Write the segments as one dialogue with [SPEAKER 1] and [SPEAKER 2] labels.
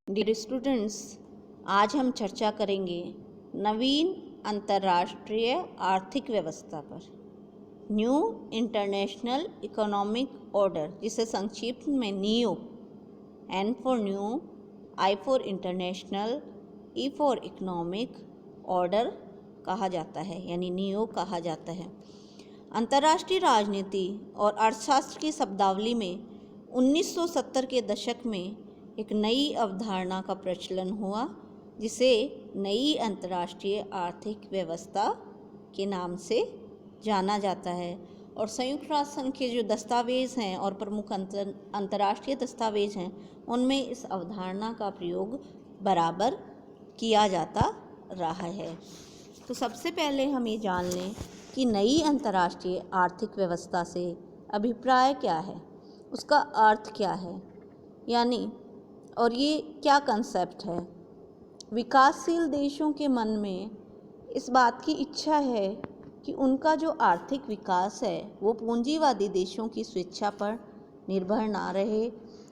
[SPEAKER 1] Dear students, आज हम चर्चा करेंगे नवीन अंतर्राष्ट्रीय आर्थिक व्यवस्था पर। न्यू इंटरनेशनल इकोनॉमिक ऑर्डर, जिसे संक्षिप्त में NIEO, N for new, I for international, E for economic order कहा जाता है, यानी नीओ कहा जाता है। अंतर्राष्ट्रीय राजनीति और अर्थशास्त्र की शब्दावली में 1970 के दशक में एक नई अवधारणा का प्रचलन हुआ, जिसे नई अंतर्राष्ट्रीय आर्थिक व्यवस्था के नाम से जाना जाता है। और संयुक्त राष्ट्र संघ के जो दस्तावेज़ हैं और प्रमुख अंतर्राष्ट्रीय दस्तावेज़ हैं, उनमें इस अवधारणा का प्रयोग बराबर किया जाता रहा है। तो सबसे पहले हम ये जान लें कि नई अंतर्राष्ट्रीय आर्थिक व्यवस्था से अभिप्राय क्या है, उसका अर्थ क्या है, यानी और ये क्या कंसेप्ट है। विकासशील देशों के मन में इस बात की इच्छा है कि उनका जो आर्थिक विकास है वो पूंजीवादी देशों की स्वेच्छा पर निर्भर ना रहे,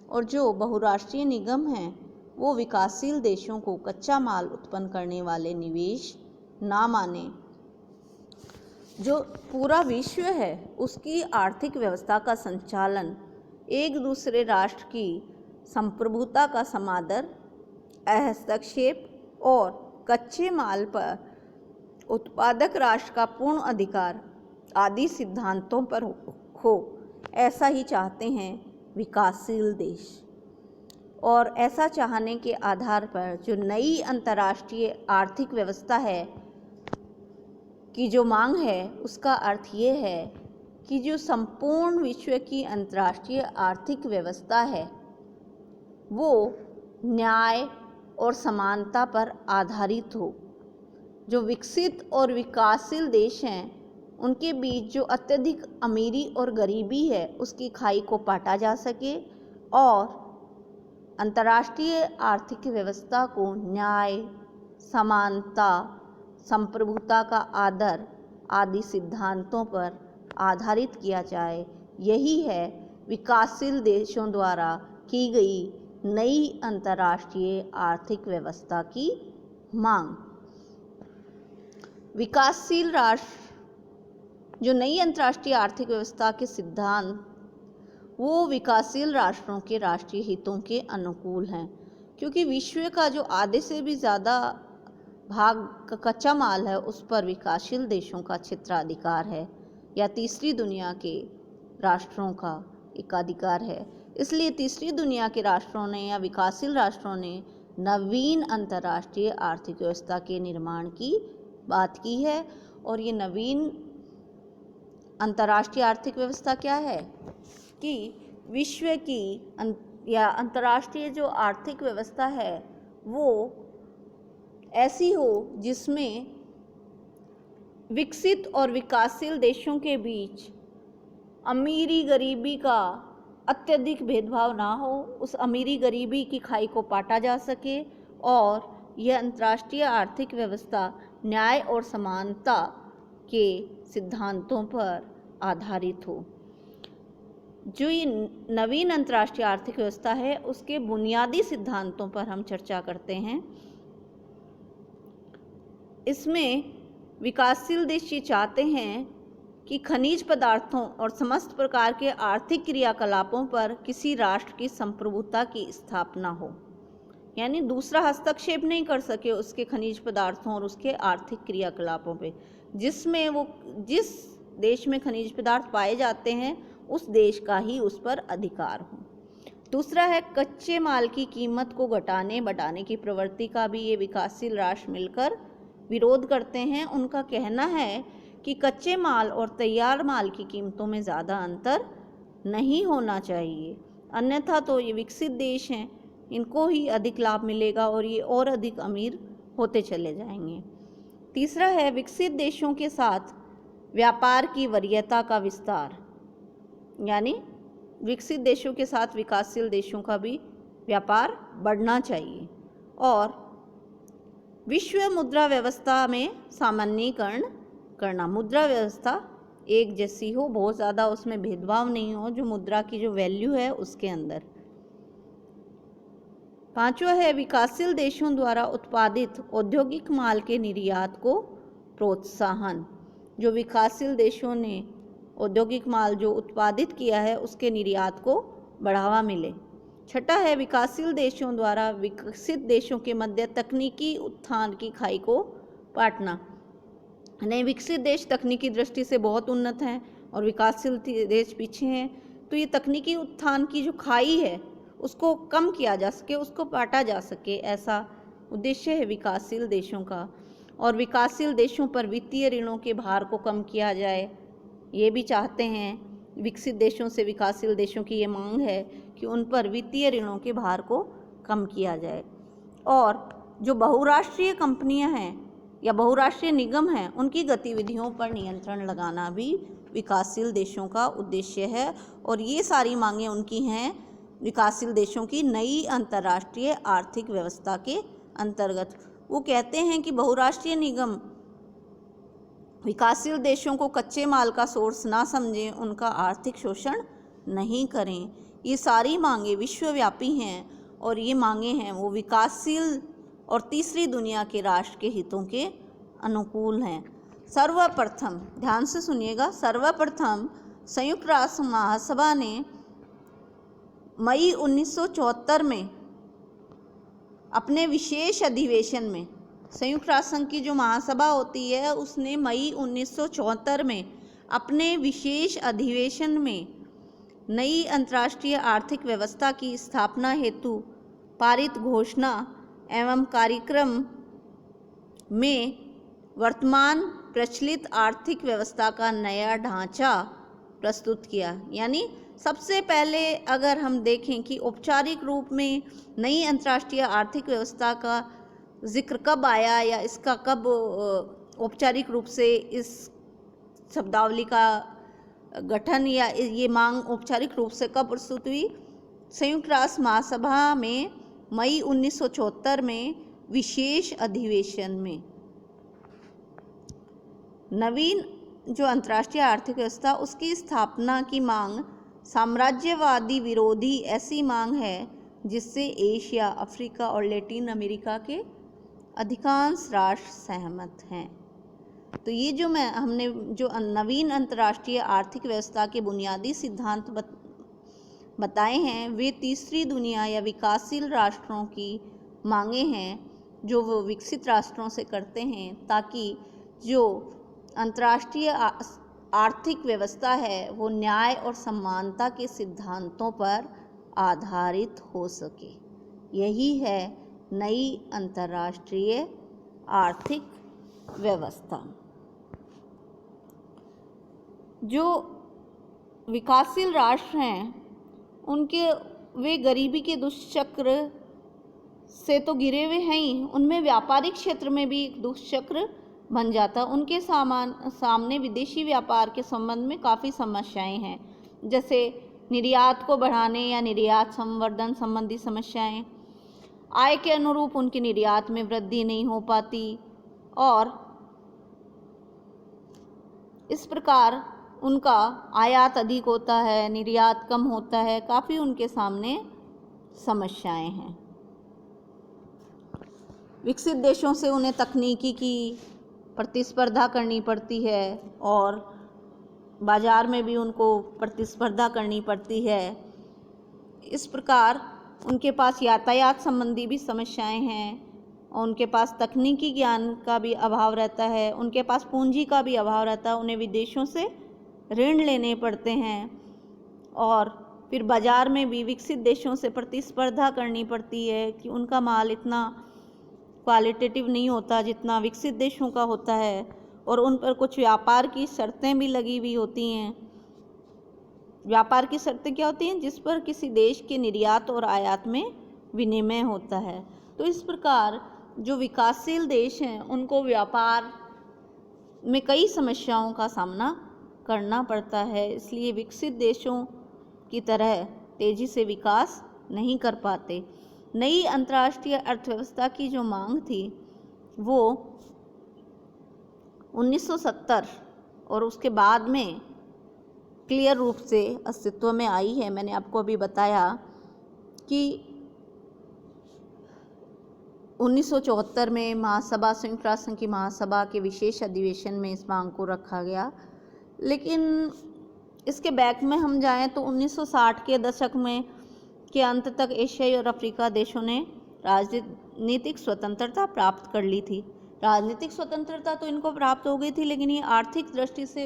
[SPEAKER 1] और जो बहुराष्ट्रीय निगम हैं वो विकासशील देशों को कच्चा माल उत्पन्न करने वाले निवेश ना माने। जो पूरा विश्व है उसकी आर्थिक व्यवस्था का संचालन एक दूसरे राष्ट्र की संप्रभुता का समादर, हस्तक्षेप और कच्चे माल पर उत्पादक राष्ट्र का पूर्ण अधिकार आदि सिद्धांतों पर हो, ऐसा ही चाहते हैं विकासशील देश। और ऐसा चाहने के आधार पर जो नई अंतर्राष्ट्रीय आर्थिक व्यवस्था है की जो मांग है, उसका अर्थ ये है कि जो संपूर्ण विश्व की अंतर्राष्ट्रीय आर्थिक व्यवस्था है वो न्याय और समानता पर आधारित हो। जो विकसित और विकासशील देश हैं उनके बीच जो अत्यधिक अमीरी और गरीबी है उसकी खाई को पाटा जा सके, और अंतर्राष्ट्रीय आर्थिक व्यवस्था को न्याय, समानता, संप्रभुता का आदर आदि सिद्धांतों पर आधारित किया जाए। यही है विकासशील देशों द्वारा की गई नई अंतर्राष्ट्रीय आर्थिक व्यवस्था की मांग। विकासशील राष्ट्र जो नई अंतर्राष्ट्रीय आर्थिक व्यवस्था के सिद्धांत वो विकासशील राष्ट्रों के राष्ट्रीय हितों के अनुकूल हैं, क्योंकि विश्व का जो आधे से भी ज़्यादा भाग कच्चा माल है उस पर विकासशील देशों का क्षेत्राधिकार है या तीसरी दुनिया के राष्ट्रों का एकाधिकार है। इसलिए तीसरी दुनिया के राष्ट्रों ने या विकासशील राष्ट्रों ने नवीन अंतर्राष्ट्रीय आर्थिक व्यवस्था के निर्माण की बात की है। और ये नवीन अंतर्राष्ट्रीय आर्थिक व्यवस्था क्या है कि विश्व की या अंतर्राष्ट्रीय जो आर्थिक व्यवस्था है वो ऐसी हो जिसमें विकसित और विकासशील देशों के बीच अमीरी गरीबी का अत्यधिक भेदभाव ना हो, उस अमीरी गरीबी की खाई को पाटा जा सके, और यह अंतर्राष्ट्रीय आर्थिक व्यवस्था न्याय और समानता के सिद्धांतों पर आधारित हो। जो ये नवीन अंतर्राष्ट्रीय आर्थिक व्यवस्था है उसके बुनियादी सिद्धांतों पर हम चर्चा करते हैं। इसमें विकासशील देश ये चाहते हैं कि खनिज पदार्थों और समस्त प्रकार के आर्थिक क्रियाकलापों पर किसी राष्ट्र की संप्रभुता की स्थापना हो, यानी दूसरा हस्तक्षेप नहीं कर सके उसके खनिज पदार्थों और उसके आर्थिक क्रियाकलापों पे। जिसमें वो जिस देश में खनिज पदार्थ पाए जाते हैं उस देश का ही उस पर अधिकार हो। दूसरा है कच्चे माल की कीमत को घटाने बढ़ाने की प्रवृत्ति का भी ये विकासशील राष्ट्र मिलकर विरोध करते हैं। उनका कहना है कि कच्चे माल और तैयार माल की कीमतों में ज़्यादा अंतर नहीं होना चाहिए, अन्यथा तो ये विकसित देश हैं इनको ही अधिक लाभ मिलेगा और ये और अधिक अमीर होते चले जाएंगे। तीसरा है विकसित देशों के साथ व्यापार की वरीयता का विस्तार, यानी विकसित देशों के साथ विकासशील देशों का भी व्यापार बढ़ना चाहिए। और विश्व मुद्रा व्यवस्था में सामान्यीकरण करना, मुद्रा व्यवस्था एक जैसी हो, बहुत ज़्यादा उसमें भेदभाव नहीं हो, जो मुद्रा की जो वैल्यू है उसके अंदर। पांचवा है विकासशील देशों द्वारा उत्पादित औद्योगिक माल के निर्यात को प्रोत्साहन। जो विकासशील देशों ने औद्योगिक माल जो उत्पादित किया है उसके निर्यात को बढ़ावा मिले। छठा है विकासशील देशों द्वारा विकसित देशों के मध्य तकनीकी उत्थान की खाई को पाटना। नए विकसित देश तकनीकी दृष्टि से बहुत उन्नत हैं और विकासशील देश पीछे हैं, तो ये तकनीकी उत्थान की जो खाई है उसको कम किया जा सके, उसको पाटा जा सके, ऐसा उद्देश्य है विकासशील देशों का। और विकासशील देशों पर वित्तीय ऋणों के भार को कम किया जाए, ये भी चाहते हैं। विकसित देशों से विकासशील देशों की ये मांग है कि उन पर वित्तीय ऋणों के भार को कम किया जाए। और जो बहुराष्ट्रीय कंपनियां हैं या बहुराष्ट्रीय निगम हैं उनकी गतिविधियों पर नियंत्रण लगाना भी विकासशील देशों का उद्देश्य है। और ये सारी मांगें उनकी हैं विकासशील देशों की नई अंतर्राष्ट्रीय आर्थिक व्यवस्था के अंतर्गत। वो कहते हैं कि बहुराष्ट्रीय निगम विकासशील देशों को कच्चे माल का सोर्स ना समझें, उनका आर्थिक शोषण नहीं करें। ये सारी मांगें विश्वव्यापी हैं और ये मांगें हैं वो विकासशील और तीसरी दुनिया के राष्ट्र के हितों के अनुकूल हैं। सर्वप्रथम ध्यान से सुनिएगा, सर्वप्रथम संयुक्त राष्ट्र महासभा ने मई 1974 में अपने विशेष अधिवेशन में, संयुक्त राष्ट्र संघ की जो महासभा होती है उसने मई 1974 में अपने विशेष अधिवेशन में नई अंतर्राष्ट्रीय आर्थिक व्यवस्था की स्थापना हेतु पारित घोषणा एवं कार्यक्रम में वर्तमान प्रचलित आर्थिक व्यवस्था का नया ढांचा प्रस्तुत किया। यानी सबसे पहले अगर हम देखें कि औपचारिक रूप में नई अंतर्राष्ट्रीय आर्थिक व्यवस्था का जिक्र कब आया या इसका कब औपचारिक रूप से इस शब्दावली का गठन या ये मांग औपचारिक रूप से कब प्रस्तुत हुई, संयुक्त राष्ट्र महासभा में मई 1974 में विशेष अधिवेशन में। नवीन जो अंतर्राष्ट्रीय आर्थिक व्यवस्था उसकी स्थापना की मांग साम्राज्यवादी विरोधी ऐसी मांग है जिससे एशिया, अफ्रीका और लैटिन अमेरिका के अधिकांश राष्ट्र सहमत हैं। तो ये जो हमने जो नवीन अंतर्राष्ट्रीय आर्थिक व्यवस्था के बुनियादी सिद्धांत बताए हैं वे तीसरी दुनिया या विकासशील राष्ट्रों की मांगे हैं जो वो विकसित राष्ट्रों से करते हैं ताकि जो अंतर्राष्ट्रीय आर्थिक व्यवस्था है वो न्याय और समानता के सिद्धांतों पर आधारित हो सके। यही है नई अंतर्राष्ट्रीय आर्थिक व्यवस्था। जो विकासशील राष्ट्र हैं उनके वे गरीबी के दुष्चक्र से तो घिरे हुए हैं ही, उनमें व्यापारिक क्षेत्र में भी एक दुष्चक्र बन जाता। उनके सामने विदेशी व्यापार के संबंध में काफ़ी समस्याएं हैं, जैसे निर्यात को बढ़ाने या निर्यात संवर्धन संबंधी समस्याएं, आय के अनुरूप उनके निर्यात में वृद्धि नहीं हो पाती और इस प्रकार उनका आयात अधिक होता है, निर्यात कम होता है, काफ़ी उनके सामने समस्याएं हैं। विकसित देशों से उन्हें तकनीकी की प्रतिस्पर्धा करनी पड़ती है और बाज़ार में भी उनको प्रतिस्पर्धा करनी पड़ती है। इस प्रकार उनके पास यातायात संबंधी भी समस्याएं हैं और उनके पास तकनीकी ज्ञान का भी अभाव रहता है, उनके पास पूंजी का भी अभाव रहता है, उन्हें विदेशों से ऋण लेने पड़ते हैं और फिर बाज़ार में भी विकसित देशों से प्रतिस्पर्धा करनी पड़ती है कि उनका माल इतना क्वालिटेटिव नहीं होता जितना विकसित देशों का होता है और उन पर कुछ व्यापार की शर्तें भी लगी हुई होती हैं। व्यापार की शर्तें क्या होती हैं? जिस पर किसी देश के निर्यात और आयात में विनिमय होता है। तो इस प्रकार जो विकासशील देश हैं उनको व्यापार में कई समस्याओं का सामना करना पड़ता है, इसलिए विकसित देशों की तरह तेज़ी से विकास नहीं कर पाते। नई अंतर्राष्ट्रीय अर्थव्यवस्था की जो मांग थी वो 1970 और उसके बाद में क्लियर रूप से अस्तित्व में आई है। मैंने आपको अभी बताया कि 1974 में महासभा, संयुक्त राष्ट्र संघ की महासभा के विशेष अधिवेशन में इस मांग को रखा गया। लेकिन इसके बैक में हम जाएं तो 1960 के दशक में के अंत तक एशियाई और अफ्रीका देशों ने राजनीतिक स्वतंत्रता प्राप्त कर ली थी। राजनीतिक स्वतंत्रता तो इनको प्राप्त हो गई थी, लेकिन ये आर्थिक दृष्टि से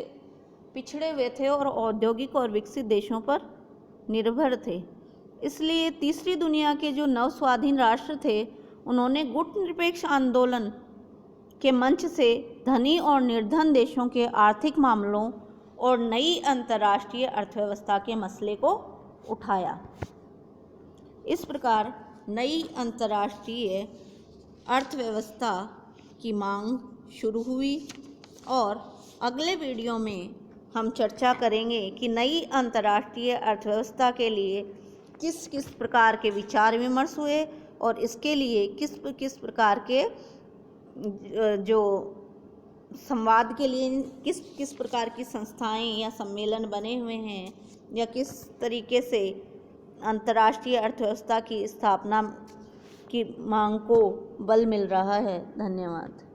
[SPEAKER 1] पिछड़े हुए थे और औद्योगिक और विकसित देशों पर निर्भर थे। इसलिए तीसरी दुनिया के जो नव स्वाधीन राष्ट्र थे, उन्होंने गुटनिरपेक्ष आंदोलन के मंच से धनी और निर्धन देशों के आर्थिक मामलों और नई अंतर्राष्ट्रीय अर्थव्यवस्था के मसले को उठाया। इस प्रकार नई अंतर्राष्ट्रीय अर्थव्यवस्था की मांग शुरू हुई और अगले वीडियो में हम चर्चा करेंगे कि नई अंतर्राष्ट्रीय अर्थव्यवस्था के लिए किस किस प्रकार के विचार विमर्श हुए और इसके लिए किस किस प्रकार के जो संवाद के लिए किस किस प्रकार की संस्थाएं या सम्मेलन बने हुए हैं, या किस तरीके से अंतर्राष्ट्रीय अर्थव्यवस्था की स्थापना की मांग को बल मिल रहा है। धन्यवाद।